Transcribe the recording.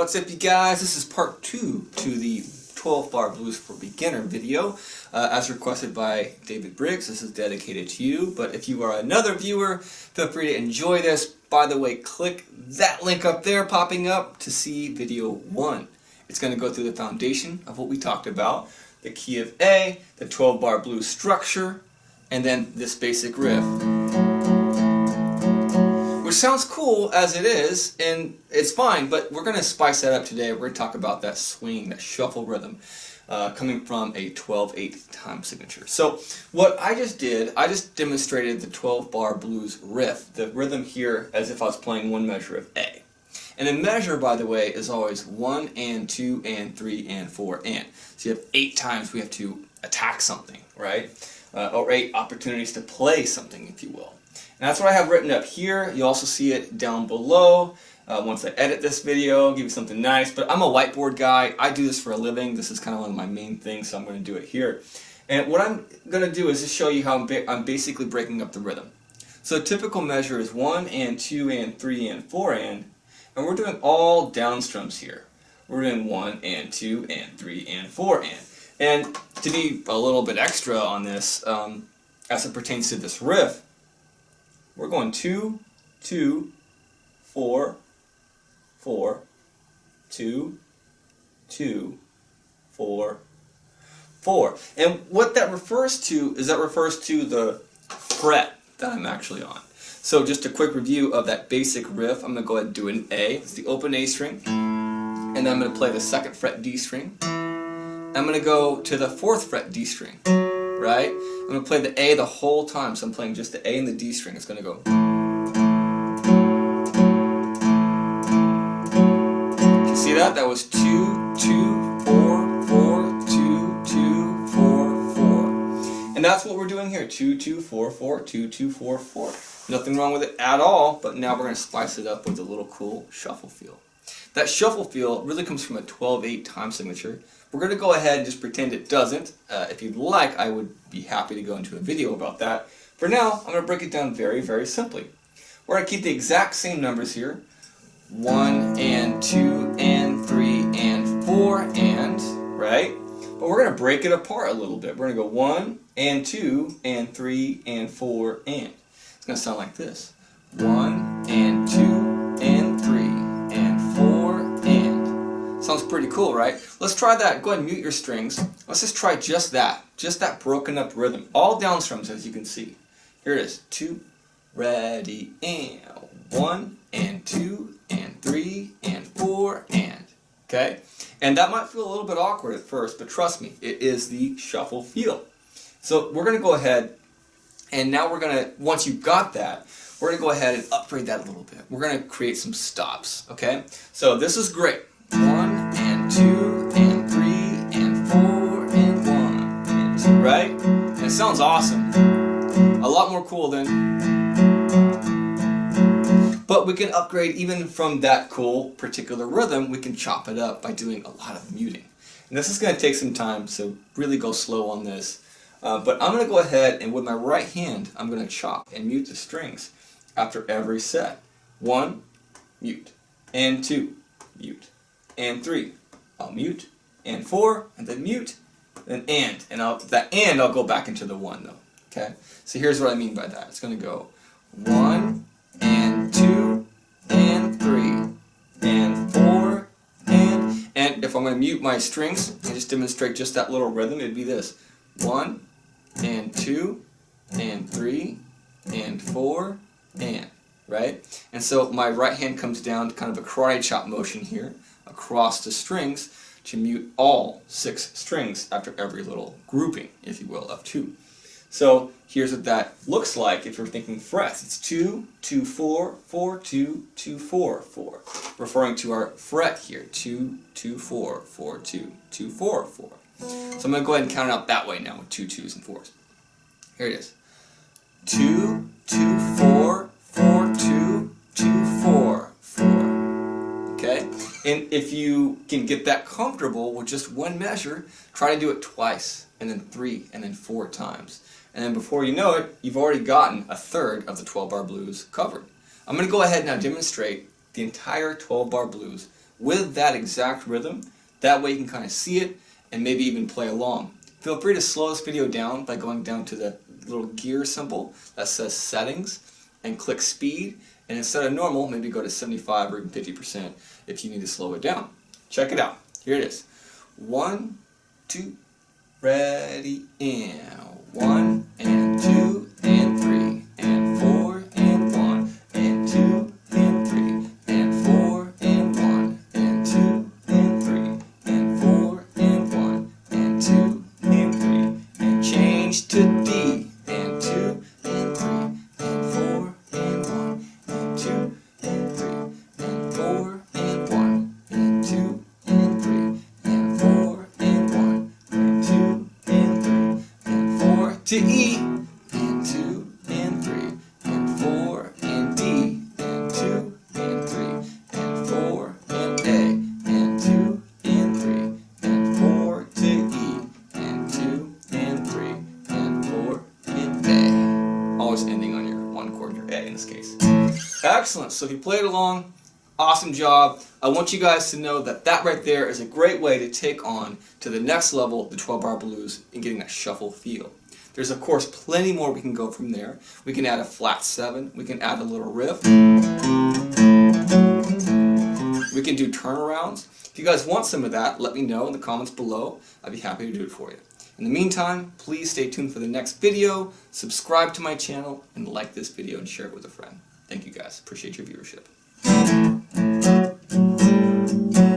What's up, you guys? This is part 2 to the 12 bar blues for beginner video as requested by David Briggs. This is dedicated to you, but if you are another viewer, feel free to enjoy this. By the way, click that link up there popping up to see video 1. It's going to go through the foundation of what we talked about, the key of A, the 12 bar blues structure, and then this basic riff. Which sounds cool as it is, and it's fine, but we're going to spice that up today. We're going to talk about that swing, that shuffle rhythm, coming from a 12/8 time signature. So what I just did, I just demonstrated the 12 bar blues riff, the rhythm here as if I was playing one measure of A. And the measure, by the way, is always 1 and 2 and 3 and 4 and. So you have 8 times we have to attack something, right? Or 8 opportunities to play something, if you will. And that's what I have written up here. You also see it down below once I edit this video, give you something nice. But I'm a whiteboard guy. I do this for a living. This is kind of one of my main things, so I'm going to do it here. And what I'm going to do is just show you how I'm basically breaking up the rhythm. So a typical measure is 1 and 2 and 3 and 4 and we're doing all downstrums here. We're doing 1 and 2 and 3 and 4 and. And to be a little bit extra on this, as it pertains to this riff, we're going 2, 2, 4, 4, 2, 2, 4, 4. And what that refers to is the fret that I'm actually on. So just a quick review of that basic riff. I'm going to go ahead and do an A. It's the open A string. And then I'm going to play the 2nd fret D string. I'm going to go to the 4th fret D string. Right? I'm going to play the A the whole time, so I'm playing just the A and the D string. It's going to go. You see that? That was 2, 2, 4, 4, 2, 2, 4, 4. And that's what we're doing here. 2, 2, 4, 4, 2, 2, 4, 4. Nothing wrong with it at all, but now we're going to spice it up with a little cool shuffle feel. That shuffle feel really comes from a 12/8 time signature. We're going to go ahead and just pretend it doesn't. If you'd like, I would be happy to go into a video about that. For now, I'm going to break it down very, very simply. We're going to keep the exact same numbers here. 1 and 2 and 3 and 4 and, right? But we're going to break it apart a little bit. We're going to go 1 and 2 and 3 and 4 and. It's going to sound like this. 1 and 2 and 3 and 4 and. Sounds pretty cool, right? Let's try that. Go ahead and mute your strings. Let's just try just that broken up rhythm. All downstrums, as you can see. Here it is. 2, ready, and 1 and 2 and 3 and 4 and. Okay? And that might feel a little bit awkward at first, but trust me, it is the shuffle feel. So we're going to go ahead, and now we're going to, once you've got that, we're going to go ahead and upgrade that a little bit. We're going to create some stops, okay? So this is great. 1 and 2 and 3 and 4 and 1 and 2, right? And it sounds awesome. A lot more cool than... But we can upgrade even from that cool particular rhythm. We can chop it up by doing a lot of muting. And this is going to take some time, so really go slow on this. But I'm going to go ahead and with my right hand, I'm going to chop and mute the strings after every set. 1, mute, and 2, mute, and 3, I'll mute, and 4, and then mute, then and I'll go back into the 1 though. Okay? So here's what I mean by that. It's going to go 1 and 2 and 3 and 4 and if I'm going to mute my strings and just demonstrate just that little rhythm, it'd be this. 1 and 2 and 3 and 4 and, right? And so my right hand comes down to kind of a karate chop motion here across the strings to mute all 6 strings after every little grouping, if you will, of 2. So here's what that looks like if you're thinking frets. It's 2, 2, 4, 4, 2, 2, 4, 4. Referring to our fret here. 2, 2, 4, 4, 2, 2, 4, 4. So I'm going to go ahead and count it out that way now with 2 2s and 4s. Here it is. 2, 2, 4, 4, 2, 2, 4, 4. Okay? And if you can get that comfortable with just one measure, try to do it twice, and then 3, and then 4 times. And then before you know it, you've already gotten a third of the 12 bar blues covered. I'm going to go ahead and now demonstrate the entire 12 bar blues with that exact rhythm. That way you can kind of see it and maybe even play along. Feel free to slow this video down by going down to the little gear symbol that says settings and click speed, and instead of normal, maybe go to 75 or even 50% if you need to slow it down. Check it out. Here it is. 1, 2, ready, and 1 and 2 and 3 and 4 and 1 and 2 and 3 and 4 and 1 and 2 and 3 and 4 and 1 and 2 and 3 and change to D and 2 and 3 and 4 and 1 and 2 and 3 and 4 and 1 and 2 and 3 and 4 and 1 and 2 and 3 and 4 to E and 2 and 3 and 4 and D and 2 and 3 and 4 and A and 2 and 3 and 4 to E and 2 and 3 and 4 and A. Always ending on your one chord, your A in this case. Excellent. So if you played along, awesome job. I want you guys to know that that right there is a great way to take on to the next level the 12-bar blues and getting that shuffle feel. There's of course plenty more we can go from there. We can add a flat 7, we can add a little riff. We can do turnarounds. If you guys want some of that, let me know in the comments below. I'd be happy to do it for you. In the meantime, please stay tuned for the next video, subscribe to my channel, and like this video and share it with a friend. Thank you guys. Appreciate your viewership.